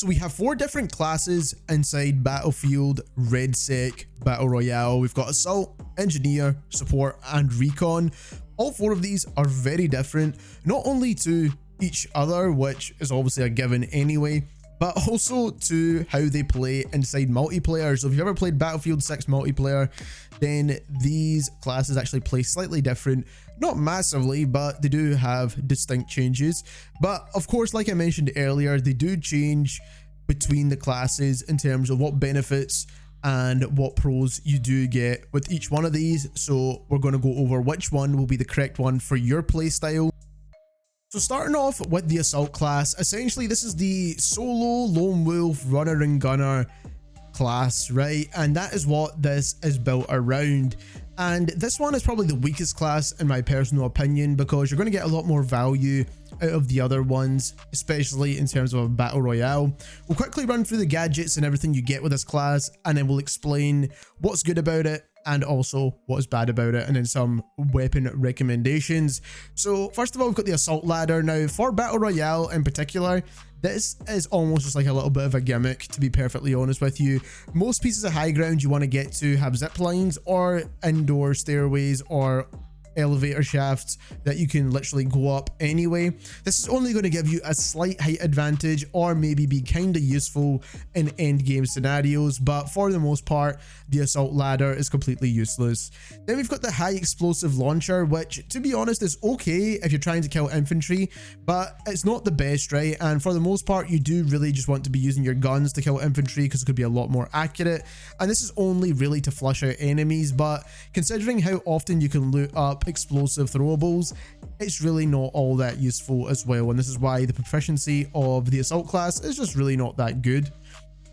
So we have 4 different classes inside Battlefield RedSec Battle Royale. We've got Assault, Engineer, Support, and Recon. All 4 of these are very different, not only to each other, which is obviously a given anyway, but also to how they play inside multiplayer. So if you've ever played Battlefield 6 multiplayer, then these classes actually play slightly different. Not massively, but they do have distinct changes. But of course, like I mentioned earlier, they do change between the classes in terms of what benefits and what pros you do get with each one of these. So we're going to go over which one will be the correct one for your playstyle. So starting off with the Assault class, essentially this is the solo lone wolf runner and gunner class, right? And that is what this is built around. And this one is probably the weakest class in my personal opinion, because you're going to get a lot more value out of the other ones, especially in terms of a battle royale. We'll quickly run through the gadgets and everything you get with this class, and then we'll explain what's good about it and also what is bad about it, and then some weapon recommendations. So first of all, we've got the assault ladder. Now for battle royale in particular, this is almost just like a little bit of a gimmick, to be perfectly honest with you. Most pieces of high ground you want to get to have zip lines or indoor stairways or elevator shafts that you can literally go up anyway. This is only going to give you a slight height advantage or maybe be kind of useful in end game scenarios, but for the most part the assault ladder is completely useless. Then we've got the high explosive launcher, which to be honest is okay if you're trying to kill infantry, but it's not the best, right? And for the most part you do really just want to be using your guns to kill infantry because it could be a lot more accurate, and this is only really to flush out enemies. But considering how often you can loot up explosive throwables, it's really not all that useful as well, and this is why the proficiency of the assault class is just really not that good.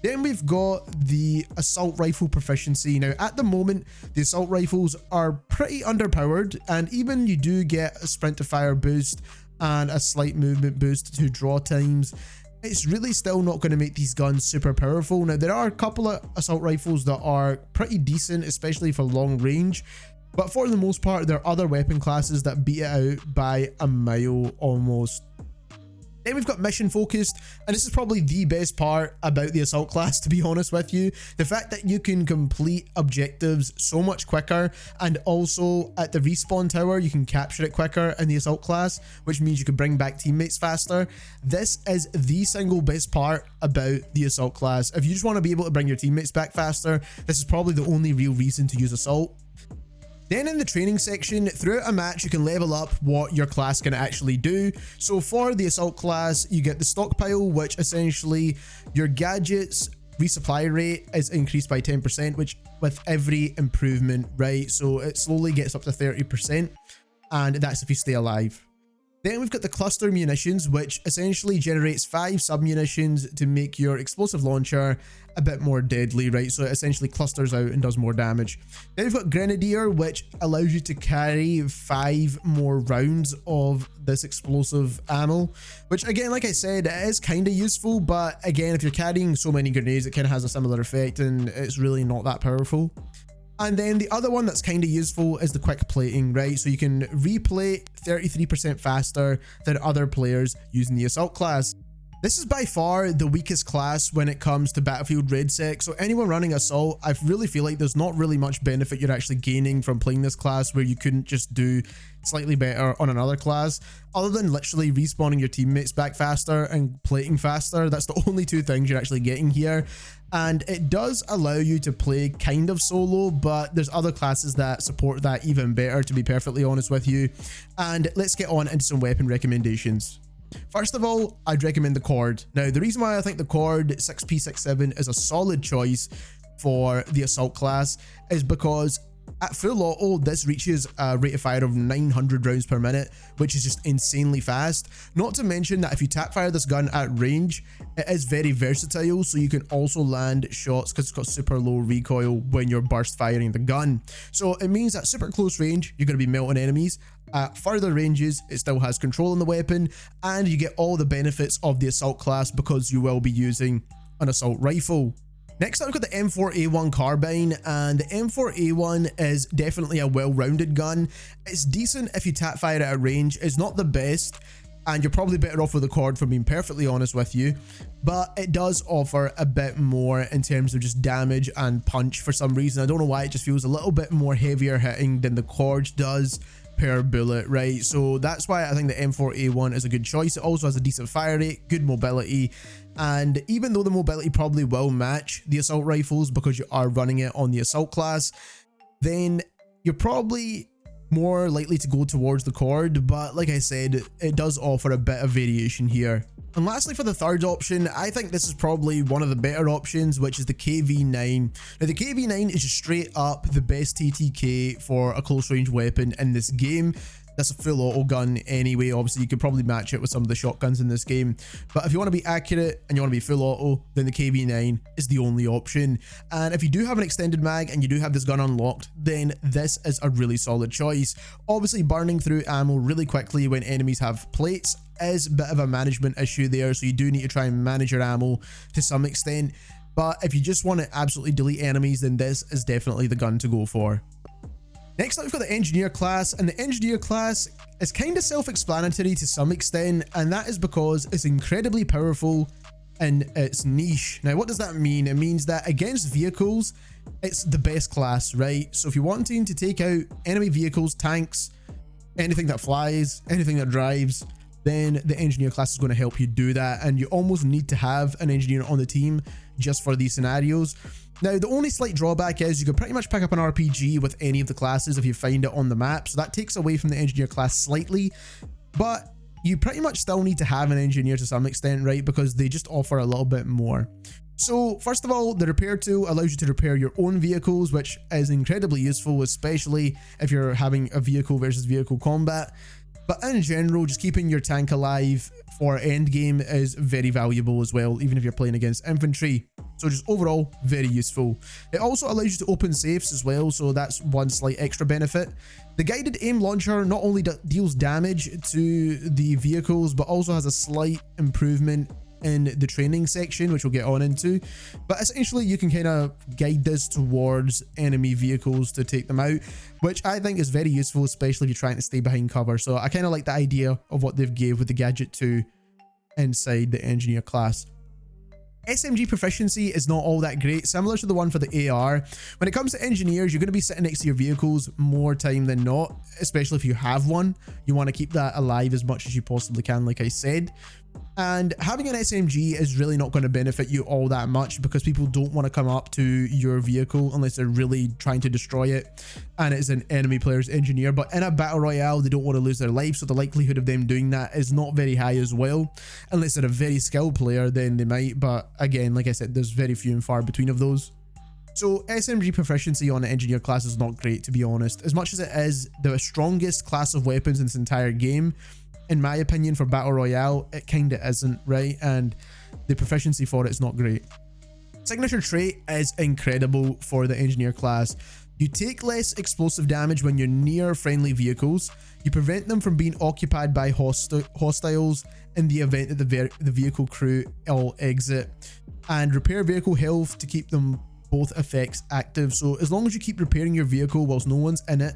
Then we've got the assault rifle proficiency. Now at the moment the assault rifles are pretty underpowered, and even you do get a sprint to fire boost and a slight movement boost to draw times, it's really still not going to make these guns super powerful. Now there are a couple of assault rifles that are pretty decent, especially for long range, but for the most part there are other weapon classes that beat it out by a mile almost. Then we've got mission focused, and this is probably the best part about the assault class, to be honest with you. The fact that you can complete objectives so much quicker, and also at the respawn tower you can capture it quicker in the assault class, which means you can bring back teammates faster. This is the single best part about the assault class. If you just want to be able to bring your teammates back faster, this is probably the only real reason to use assault. Then in the training section, throughout a match you can level up what your class can actually do. So for the assault class you get the stockpile, which essentially your gadgets resupply rate is increased by 10%, which with every improvement, right? So it slowly gets up to 30%, and that's if you stay alive. Then we've got the cluster munitions, which essentially generates 5 sub-munitions to make your explosive launcher a bit more deadly, right? So it essentially clusters out and does more damage. Then we've got Grenadier, which allows you to carry 5 more rounds of this explosive ammo, which again, like I said, it is kind of useful, but again, if you're carrying so many grenades, it kind of has a similar effect and it's really not that powerful. And then the other one that's kind of useful is the quick plating, right? So you can replate 33% faster than other players using the assault class. This is by far the weakest class when it comes to Battlefield RedSec, so anyone running assault, I really feel like there's not really much benefit you're actually gaining from playing this class where you couldn't just do slightly better on another class, other than literally respawning your teammates back faster and plating faster. That's the only 2 things you're actually getting here. And it does allow you to play kind of solo, but there's other classes that support that even better, to be perfectly honest with you. And let's get on into some weapon recommendations. First of all, I'd recommend the Cord. Now, the reason why I think the Cord 6P67 is a solid choice for the assault class is because at full auto, this reaches a rate of fire of 900 rounds per minute, which is just insanely fast. Not to mention that if you tap fire this gun at range, it is very versatile, so you can also land shots because it's got super low recoil when you're burst firing the gun. So it means at super close range, you're going to be melting enemies. At further ranges, it still has control in the weapon, and you get all the benefits of the assault class because you will be using an assault rifle. Next up, we've got the M4A1 carbine, and the M4A1 is definitely a well-rounded gun. It's decent if you tap fire at a range. It's not the best, and you're probably better off with the cord, for being perfectly honest with you, but it does offer a bit more in terms of just damage and punch for some reason. I don't know why, it just feels a little bit more heavier hitting than the cord does per bullet, right? So that's why I think the M4A1 is a good choice. It also has a decent fire rate, good mobility, and even though the mobility probably will match the assault rifles because you are running it on the assault class, then you're probably more likely to go towards the cord. But like I said, it does offer a bit of variation here. And lastly, for the third option, I think this is probably one of the better options, which is the KV9. Now, the KV9 is just straight up the best TTK for a close range weapon in this game. That's a full auto gun anyway. Obviously, you could probably match it with some of the shotguns in this game. But if you want to be accurate and you want to be full auto, then the KV9 is the only option. And if you do have an extended mag and you do have this gun unlocked, then this is a really solid choice. Obviously, burning through ammo really quickly when enemies have plates is a bit of a management issue there. So you do need to try and manage your ammo to some extent. But if you just want to absolutely delete enemies, then this is definitely the gun to go for. Next up, we've got the engineer class, and the engineer class is kind of self-explanatory to some extent, and that is because it's incredibly powerful in its niche. Now, what does that mean? It means that against vehicles, it's the best class, right? So if you're wanting to take out enemy vehicles, tanks, anything that flies, anything that drives, then the engineer class is going to help you do that, and you almost need to have an engineer on the team just for these scenarios. Now, the only slight drawback is you can pretty much pick up an RPG with any of the classes if you find it on the map, so that takes away from the engineer class slightly, but you pretty much still need to have an engineer to some extent, right? Because they just offer a little bit more. So first of all, the repair tool allows you to repair your own vehicles, which is incredibly useful, especially if you're having a vehicle versus vehicle combat. But in general, just keeping your tank alive for endgame is very valuable as well, even if you're playing against infantry. So just overall, very useful. It also allows you to open safes as well, so that's one slight extra benefit. The guided aim launcher not only deals damage to the vehicles, but also has a slight improvement in the training section, which we'll get on into. But essentially, you can kind of guide this towards enemy vehicles to take them out, which I think is very useful, especially if you're trying to stay behind cover. So I kind of like the idea of what they've gave with the gadget 2 inside the engineer class. SMG proficiency is not all that great, similar to the one for the AR. When it comes to engineers, you're going to be sitting next to your vehicles more time than not, especially if you have one. You want to keep that alive as much as you possibly can, like I said. And having an SMG is really not going to benefit you all that much because people don't want to come up to your vehicle unless they're really trying to destroy it and it's an enemy player's engineer. But in a battle royale, they don't want to lose their life, so the likelihood of them doing that is not very high as well. Unless they're a very skilled player, then they might, but again, like I said, there's very few and far between of those. So SMG proficiency on the engineer class is not great, to be honest. As much as it is the strongest class of weapons in this entire game, in my opinion, for battle royale, it kind of isn't, right? And the proficiency for it is not great. Signature trait is incredible for the engineer class. You take less explosive damage when you're near friendly vehicles. You prevent them from being occupied by hostiles in the event that the vehicle crew all exit, and repair vehicle health to keep them both effects active. So as long as you keep repairing your vehicle whilst no one's in it,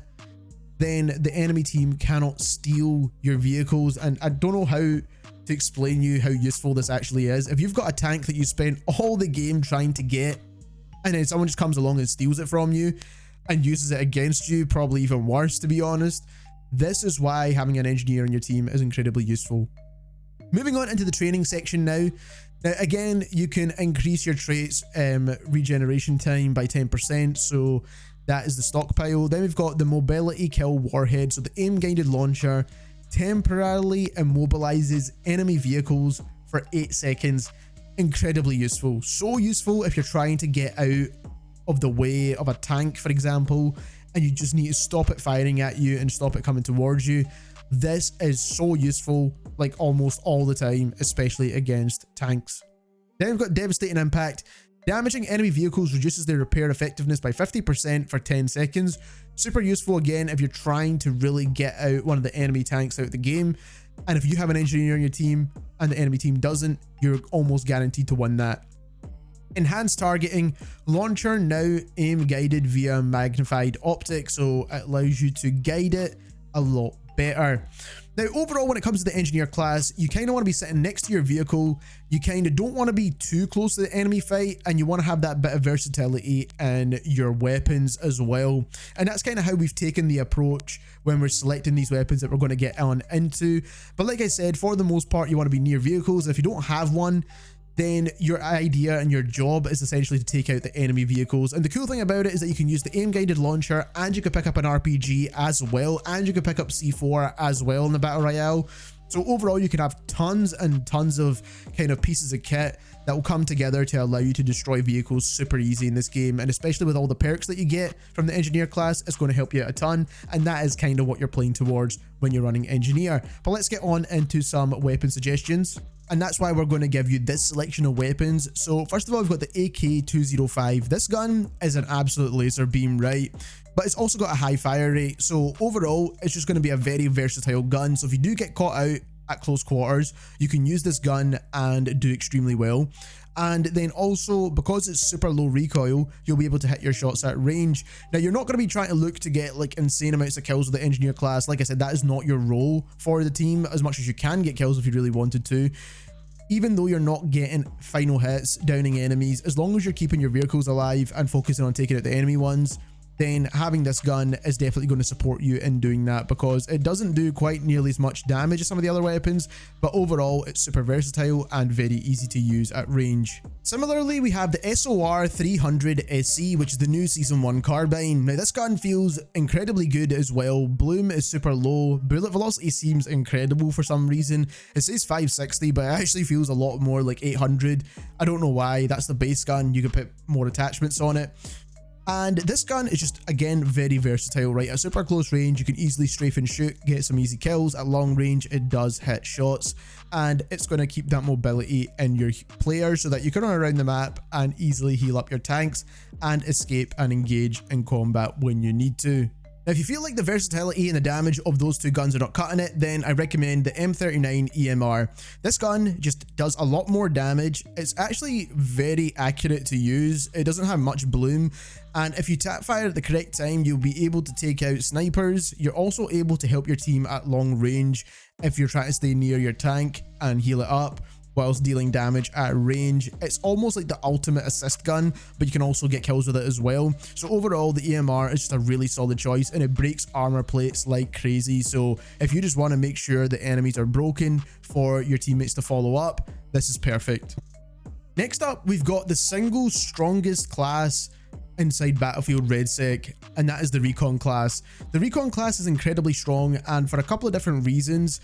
then the enemy team cannot steal your vehicles. And I don't know how to explain you how useful this actually is. If you've got a tank that you spent all the game trying to get, and then someone just comes along and steals it from you and uses it against you, probably even worse, to be honest, this is why having an engineer on your team is incredibly useful. Moving on into the training section now. Now, again, you can increase your traits regeneration time by 10%, so that is the stockpile. Then we've got the mobility kill warhead. So the aim guided launcher temporarily immobilizes enemy vehicles for 8 seconds. Incredibly useful. So useful if you're trying to get out of the way of a tank, for example, and you just need to stop it firing at you and stop it coming towards you. This is so useful, like almost all the time, especially against tanks. Then we've got devastating impact. Damaging enemy vehicles reduces their repair effectiveness by 50% for 10 seconds. Super useful again if you're trying to really get out one of the enemy tanks out of the game. And if you have an engineer on your team and the enemy team doesn't, you're almost guaranteed to win that. Enhanced targeting. Launcher now aim guided via magnified optics, so it allows you to guide it a lot better. Now, overall, when it comes to the engineer class, you kind of want to be sitting next to your vehicle. You kind of don't want to be too close to the enemy fight, and you want to have that bit of versatility in your weapons as well. And that's kind of how we've taken the approach when we're selecting these weapons that we're going to get on into. But like I said, for the most part, you want to be near vehicles. If you don't have one, then your idea and your job is essentially to take out the enemy vehicles. And the cool thing about it is that you can use the aim guided launcher, and you can pick up an RPG as well, and you can pick up C4 as well in the battle royale. So overall, you can have tons and tons of kind of pieces of kit that will come together to allow you to destroy vehicles super easy in this game. And especially with all the perks that you get from the engineer class, it's going to help you out a ton. And that is kind of what you're playing towards when you're running engineer. But let's get on into some weapon suggestions. And that's why we're going to give you this selection of weapons. So first of all, we've got the AK-205. This gun is an absolute laser beam, right? But it's also got a high fire rate. So overall, it's just going to be a very versatile gun. So if you do get caught out at close quarters, you can use this gun and do extremely well. And then also, because it's super low recoil, you'll be able to hit your shots at range. Now, you're not going to be trying to look to get like insane amounts of kills with the engineer class. Like I said, that is not your role for the team, as much as you can get kills if you really wanted to. Even though you're not getting final hits, downing enemies, as long as you're keeping your vehicles alive and focusing on taking out the enemy ones, then having this gun is definitely going to support you in doing that, because it doesn't do quite nearly as much damage as some of the other weapons, but overall it's super versatile and very easy to use at range. Similarly, we have the SOR 300 SC, which is the new season 1 carbine. Now, this gun feels incredibly good as well. Bloom is super low, bullet velocity seems incredible for some reason. It says 560, but it actually feels a lot more like 800. I don't know why. That's the base gun. You can put more attachments on it. And this gun is just, again, very versatile, right? At super close range, you can easily strafe and shoot, get some easy kills. At long range, it does hit shots, and it's going to keep that mobility in your player so that you can run around the map and easily heal up your tanks and escape and engage in combat when you need to. Now, if you feel like the versatility and the damage of those two guns are not cutting it, then I recommend the M39 EMR. This gun just does a lot more damage. It's actually very accurate to use. It doesn't have much bloom. And if you tap fire at the correct time, you'll be able to take out snipers. You're also able to help your team at long range if you're trying to stay near your tank and heal it up whilst dealing damage at range. It's almost like the ultimate assist gun, but you can also get kills with it as well. So overall, the EMR is just a really solid choice, and it breaks armor plates like crazy. So if you just want to make sure the enemies are broken for your teammates to follow up, this is perfect. Next up, we've got the single strongest class inside Battlefield RedSec, and that is the Recon Class. The Recon Class is incredibly strong, and for a couple of different reasons.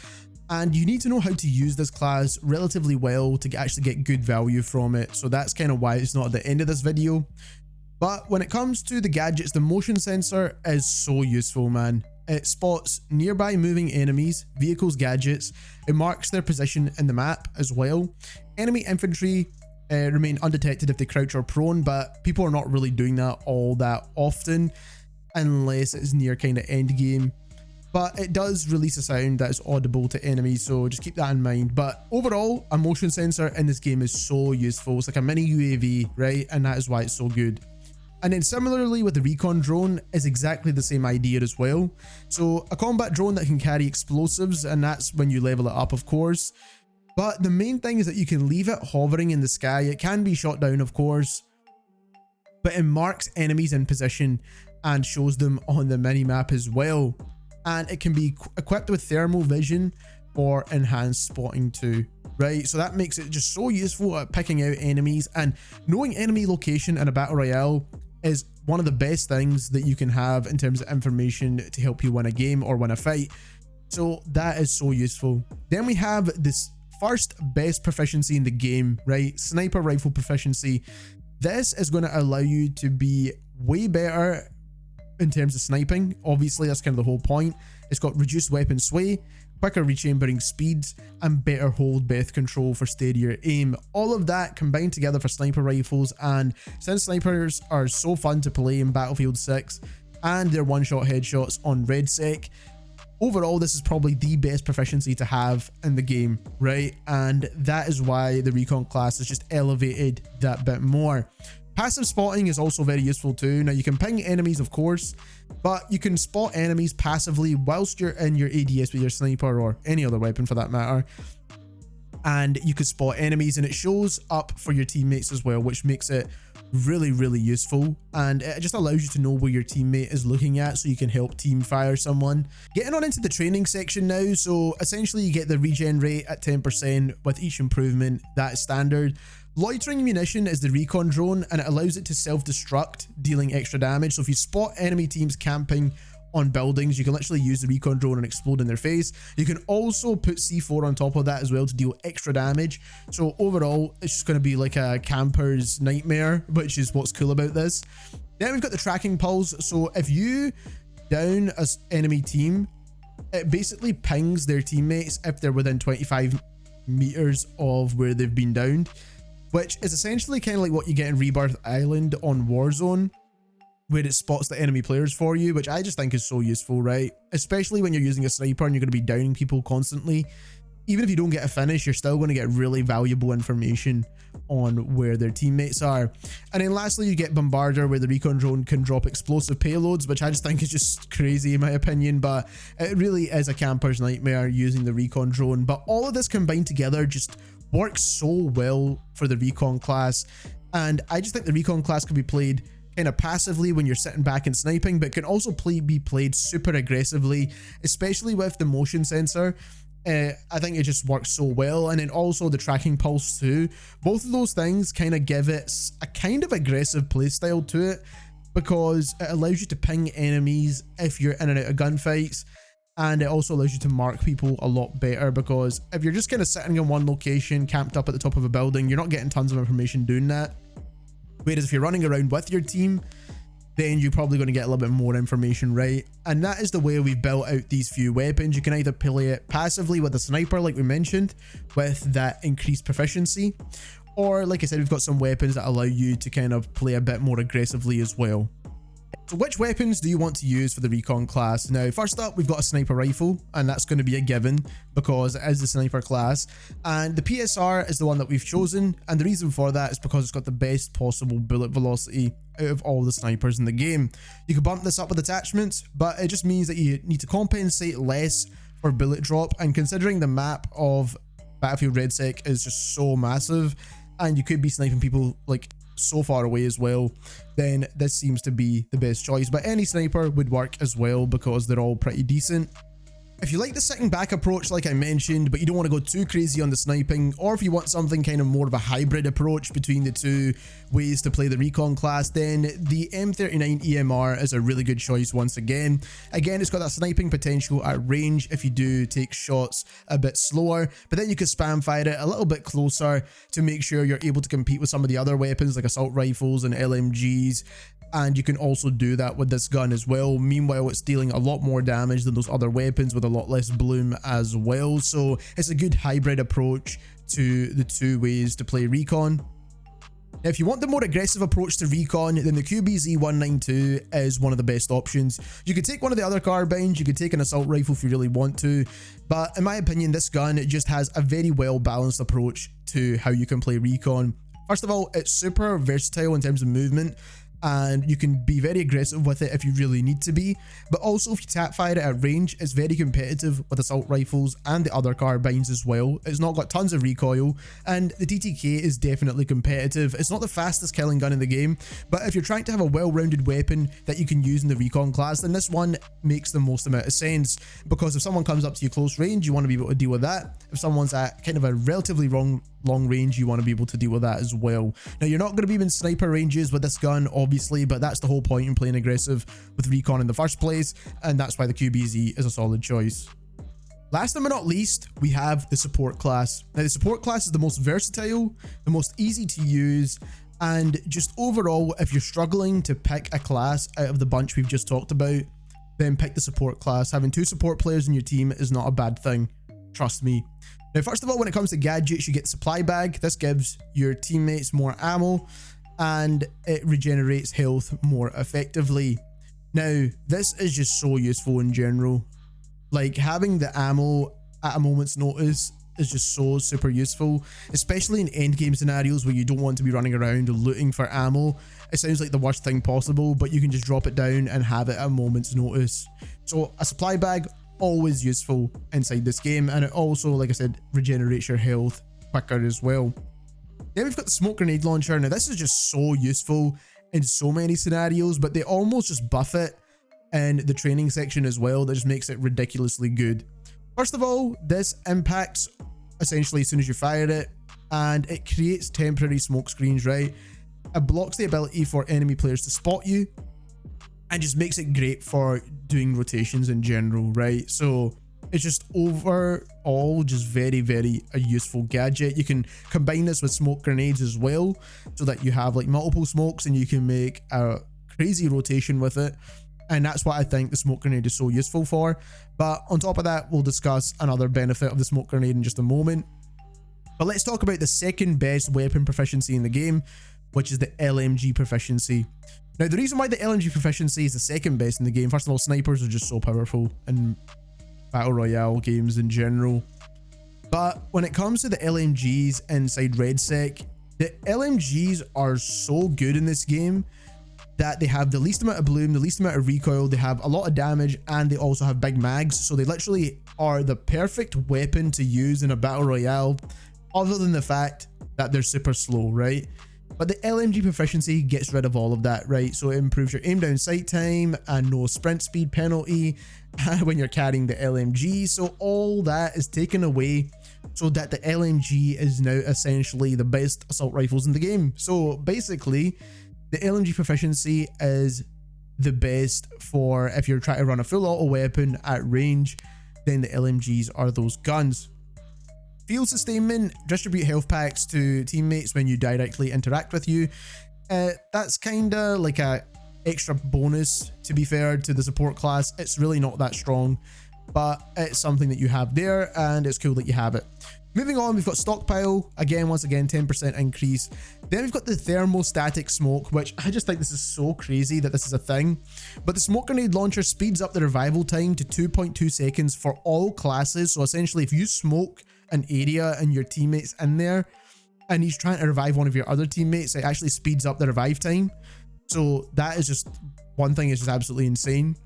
And you need to know how to use this class relatively well to actually get good value from it. So that's kind of why it's not at the end of this video. But when it comes to the gadgets, the motion sensor is so useful, man. It spots nearby moving enemies, vehicles, gadgets. It marks their position in the map as well. Enemy infantry remain undetected if they crouch or prone, but people are not really doing that all that often unless it's near kind of end game. But it does release a sound that is audible to enemies, so just keep that in mind. But overall, a motion sensor in this game is so useful. It's like a mini UAV, right? And that is why it's so good. And then similarly with the Recon drone is exactly the same idea as well. So a combat drone that can carry explosives, and that's when you level it up, of course. But the main thing is that you can leave it hovering in the sky. It can be shot down, of course, but it marks enemies in position and shows them on the mini-map as well. And it can be equipped with thermal vision or enhanced spotting too, right? So that makes it just so useful at picking out enemies, and knowing enemy location in a battle royale is one of the best things that you can have in terms of information to help you win a game or win a fight. So that is so useful. Then we have this first best proficiency in the game, right? Sniper rifle proficiency. This is going to allow you to be way better in terms of sniping. Obviously, that's kind of the whole point. It's got reduced weapon sway, quicker rechambering speeds, and better hold breath control for steadier aim. All of that combined together for sniper rifles, and since snipers are so fun to play in Battlefield 6 and they're one-shot headshots on RedSec, overall this is probably the best proficiency to have in the game, right? And that is why the Recon class is just elevated that bit more. Passive spotting is also very useful too. Now you can ping enemies, of course, but you can spot enemies passively whilst you're in your ADS with your sniper or any other weapon for that matter. And you can spot enemies and it shows up for your teammates as well, which makes it really, really useful. And it just allows you to know where your teammate is looking at so you can help team fire someone. Getting on into the training section now. So essentially you get the regen rate at 10% with each improvement. That's standard. Loitering munition is the recon drone and it allows it to self-destruct, dealing extra damage. So if you spot enemy teams camping on buildings, you can literally use the recon drone and explode in their face. You can also put C4 on top of that as well to deal extra damage. So overall, it's just going to be like a camper's nightmare, which is what's cool about this. Then we've got the tracking pulse. So if you down an enemy team, it basically pings their teammates if they're within 25 meters of where they've been downed, which is essentially kind of like what you get in Rebirth Island on Warzone, where it spots the enemy players for you, which I just think is so useful, right? Especially when you're using a sniper and you're going to be downing people constantly. Even if you don't get a finish, you're still going to get really valuable information on where their teammates are. And then lastly, you get Bombarder, where the recon drone can drop explosive payloads, which I just think is just crazy in my opinion, but it really is a camper's nightmare using the recon drone. But all of this combined together just works so well for the Recon class. And I just think the Recon class can be played kind of passively when you're sitting back and sniping, but can also be played super aggressively, especially with the motion sensor. I think it just works so well. And then also the tracking pulse too. Both of those things kind of give it a kind of aggressive playstyle to it, because it allows you to ping enemies if you're in and out of gunfights. And it also allows you to mark people a lot better, because if you're just kind of sitting in one location, camped up at the top of a building, you're not getting tons of information doing that. Whereas if you're running around with your team, then you're probably going to get a little bit more information, right? And that is the way we've built out these few weapons. You can either play it passively with a sniper, like we mentioned, with that increased proficiency, or like I said, we've got some weapons that allow you to kind of play a bit more aggressively as well. So which weapons do you want to use for the Recon class? Now, first up, we've got a sniper rifle, and that's going to be a given because it is the sniper class. And the PSR is the one that we've chosen, and the reason for that is because it's got the best possible bullet velocity out of all the snipers in the game. You can bump this up with attachments, but it just means that you need to compensate less for bullet drop. And considering the map of Battlefield RedSec is just so massive, and you could be sniping people like so far away as well, then this seems to be the best choice. But any sniper would work as well because they're all pretty decent. If you like the sitting back approach like I mentioned, but you don't want to go too crazy on the sniping, or if you want something kind of more of a hybrid approach between the two ways to play the Recon class, then the M39 EMR is a really good choice once again. Again, it's got that sniping potential at range if you do take shots a bit slower, but then you can spam fire it a little bit closer to make sure you're able to compete with some of the other weapons like assault rifles and LMGs. And you can also do that with this gun as well. Meanwhile, it's dealing a lot more damage than those other weapons with a lot less bloom as well. So it's a good hybrid approach to the two ways to play Recon. Now, if you want the more aggressive approach to Recon, then the QBZ-192 is one of the best options. You could take one of the other carbines, you could take an assault rifle if you really want to, but in my opinion, this gun just has a very well balanced approach to how you can play Recon. First of all, it's super versatile in terms of movement, and you can be very aggressive with it if you really need to be, but also if you tap fire it at range, it's very competitive with assault rifles and the other carbines as well. It's not got tons of recoil, and the TTK is definitely competitive. It's not the fastest killing gun in the game, but if you're trying to have a well-rounded weapon that you can use in the Recon class, then this one makes the most amount of sense, because if someone comes up to you close range, you want to be able to deal with that. If someone's at kind of a relatively long range, you want to be able to deal with that as well. Now, you're not going to be in sniper ranges with this gun, obviously, but that's the whole point in playing aggressive with Recon in the first place, and that's why the QBZ is a solid choice. Last but not least, we have the support class. Now, the support class is the most versatile, the most easy to use, and just overall, if you're struggling to pick a class out of the bunch we've just talked about, then pick the support class. Having two support players in your team is not a bad thing, trust me. Now, first of all, when it comes to gadgets, you get the supply bag. This gives your teammates more ammo, and it regenerates health more effectively. Now, this is just so useful in general. Like, having the ammo at a moment's notice is just so super useful, especially in end game scenarios where you don't want to be running around looting for ammo. It sounds like the worst thing possible, but you can just drop it down and have it at a moment's notice. So a supply bag, always useful inside this game, and it also, like I said, regenerates your health quicker as well. Then we've got the smoke grenade launcher. Now this is just so useful in so many scenarios, but they almost just buff it in the training section as well. That just makes it ridiculously good. First of all, this impacts essentially as soon as you fire it, and it creates temporary smoke screens, right? It blocks the ability for enemy players to spot you and just makes it great for doing rotations in general, right? So it's just overall just very, very a useful gadget. You can combine this with smoke grenades as well, so that you have like multiple smokes and you can make a crazy rotation with it. And that's what I think the smoke grenade is so useful for. But on top of that, we'll discuss another benefit of the smoke grenade in just a moment. But let's talk about the second best weapon proficiency in the game, which is the LMG proficiency. Now, the reason why the LMG proficiency is the second best in the game, first of all, snipers are just so powerful in Battle Royale games in general. But when it comes to the LMGs inside RedSec, the LMGs are so good in this game that they have the least amount of bloom, the least amount of recoil, they have a lot of damage, and they also have big mags. So they literally are the perfect weapon to use in a Battle Royale, other than the fact that they're super slow, right? But the LMG proficiency gets rid of all of that, right? So it improves your aim down sight time and no sprint speed penalty when you're carrying the LMG. So all that is taken away so that the LMG is now essentially the best assault rifles in the game. So basically, the LMG proficiency is the best for if you're trying to run a full auto weapon at range, then the LMGs are those guns. Field sustainment, distribute health packs to teammates when you directly interact with you. That's kind of like a extra bonus, to be fair, to the support class. It's really not that strong, but it's something that you have there, and it's cool that you have it. Moving on, we've got stockpile. Again, once again, 10% increase. Then we've got the thermostatic smoke, which I just think this is so crazy that this is a thing. But the smoke grenade launcher speeds up the revival time to 2.2 seconds for all classes. So essentially, if you smoke an area and your teammate's in there and he's trying to revive one of your other teammates, it actually speeds up the revive time. So that is just one thing, is just absolutely insane.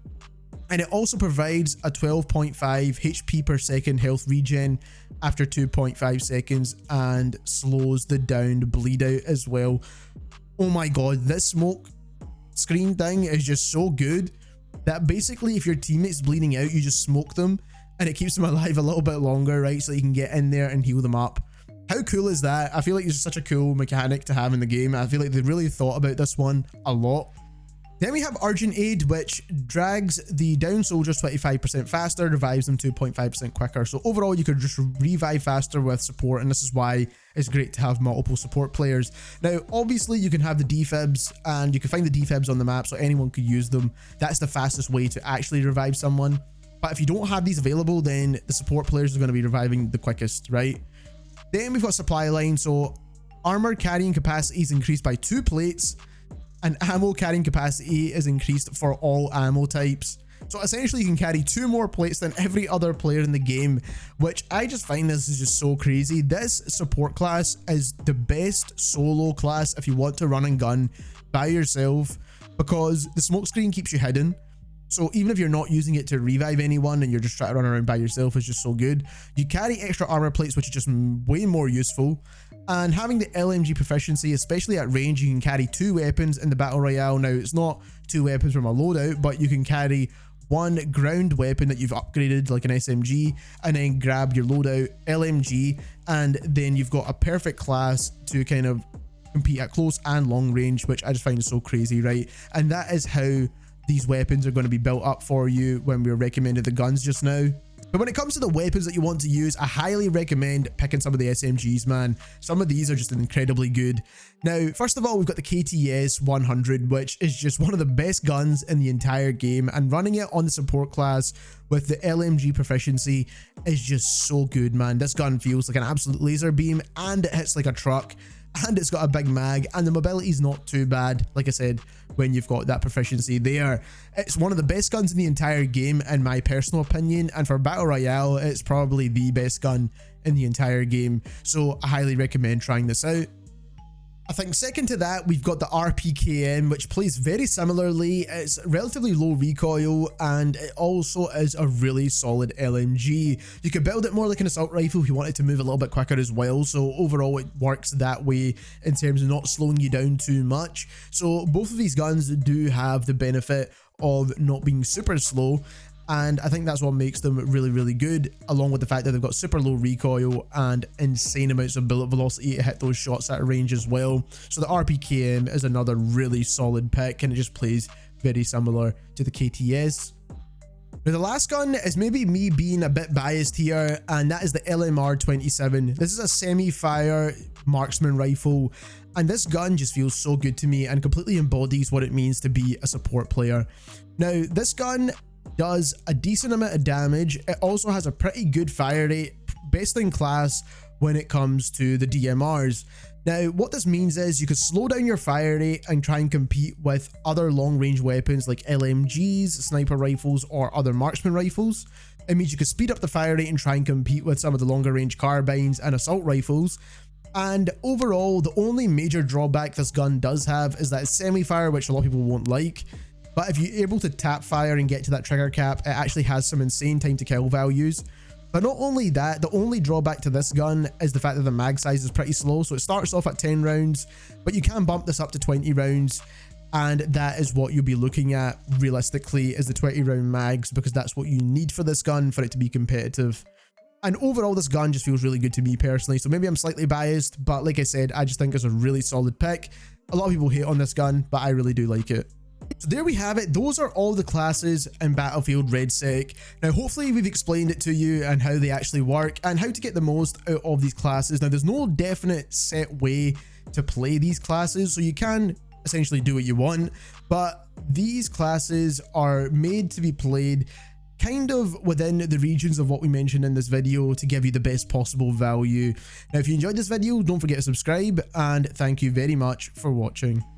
And it also provides a 12.5 HP per second health regen after 2.5 seconds and slows the downed bleed out as well. Oh my god, this smoke screen thing is just so good that basically if your teammate's bleeding out, you just smoke them and it keeps them alive a little bit longer, right? So you can get in there and heal them up. How cool is that? I feel like it's such a cool mechanic to have in the game. I feel like they really thought about this one a lot. Then we have Urgent Aid, which drags the down soldiers 25% faster, revives them 2.5% quicker. So overall, you could just revive faster with support, and this is why it's great to have multiple support players. Now, obviously, you can have the defibs, and you can find the defibs on the map, so anyone could use them. That's the fastest way to actually revive someone. But if you don't have these available, then the support players are going to be reviving the quickest, right? Then we've got supply line. So armor carrying capacity is increased by 2 plates, and ammo carrying capacity is increased for all ammo types. So essentially you can carry 2 more plates than every other player in the game, which I just find this is just so crazy. This support class is the best solo class if you want to run and gun by yourself, because the smoke screen keeps you hidden. So even if you're not using it to revive anyone and you're just trying to run around by yourself, it's just so good. You carry extra armor plates, which is just way more useful. And having the LMG proficiency, especially at range, you can carry 2 weapons in the Battle Royale. Now, it's not 2 weapons from a loadout, but you can carry 1 ground weapon that you've upgraded, like an SMG, and then grab your loadout LMG, and then you've got a perfect class to kind of compete at close and long range, which I just find is so crazy, right? And that is how these weapons are going to be built up for you when we recommended the guns just now. But when it comes to the weapons that you want to use, I highly recommend picking some of the SMGs, man. Some of these are just incredibly good. Now, first of all, we've got the KTS 100, which is just one of the best guns in the entire game, and running it on the support class with the LMG proficiency is just so good, man. This gun feels like an absolute laser beam, and it hits like a truck. and it's got a big mag, and the mobility is not too bad. Like I said, when you've got that proficiency there, it's one of the best guns in the entire game in my personal opinion, and for Battle Royale it's probably the best gun in the entire game, so I highly recommend trying this out. I think second to that, we've got the RPKM, which plays very similarly. It's relatively low recoil, and it also is a really solid LMG. You could build it more like an assault rifle if you wanted to move a little bit quicker as well, so overall it works that way in terms of not slowing you down too much. So both of these guns do have the benefit of not being super slow, and I think that's what makes them really, really good, along with the fact that they've got super low recoil and insane amounts of bullet velocity to hit those shots at range as well. So the RPKM is another really solid pick, and it just plays very similar to the KTS. Now the last gun is maybe me being a bit biased here, and that is the LMR-27. This is a semi-fire marksman rifle, and this gun just feels so good to me and completely embodies what it means to be a support player. Now this gun does a decent amount of damage. It also has a pretty good fire rate, best in class when it comes to the DMRs. Now what this means is you could slow down your fire rate and try and compete with other long range weapons like LMGs, sniper rifles, or other marksman rifles. It means you could speed up the fire rate and try and compete with some of the longer range carbines and assault rifles. And overall, the only major drawback this gun does have is that it's semi-fire, which a lot of people won't like. But if you're able to tap fire and get to that trigger cap, it actually has some insane time to kill values. But not only that, the only drawback to this gun is the fact that the mag size is pretty slow. So it starts off at 10 rounds, but you can bump this up to 20 rounds. And that is what you'll be looking at realistically, is the 20 round mags, because that's what you need for this gun for it to be competitive. And overall, this gun just feels really good to me personally. So maybe I'm slightly biased, but like I said, I just think it's a really solid pick. A lot of people hate on this gun, but I really do like it. So there we have it. Those are all the classes in Battlefield RedSec. Now hopefully we've explained it to you and how they actually work and how to get the most out of these classes. Now there's no definite set way to play these classes, so you can essentially do what you want, but these classes are made to be played kind of within the regions of what we mentioned in this video to give you the best possible value. Now if you enjoyed this video, don't forget to subscribe, and thank you very much for watching.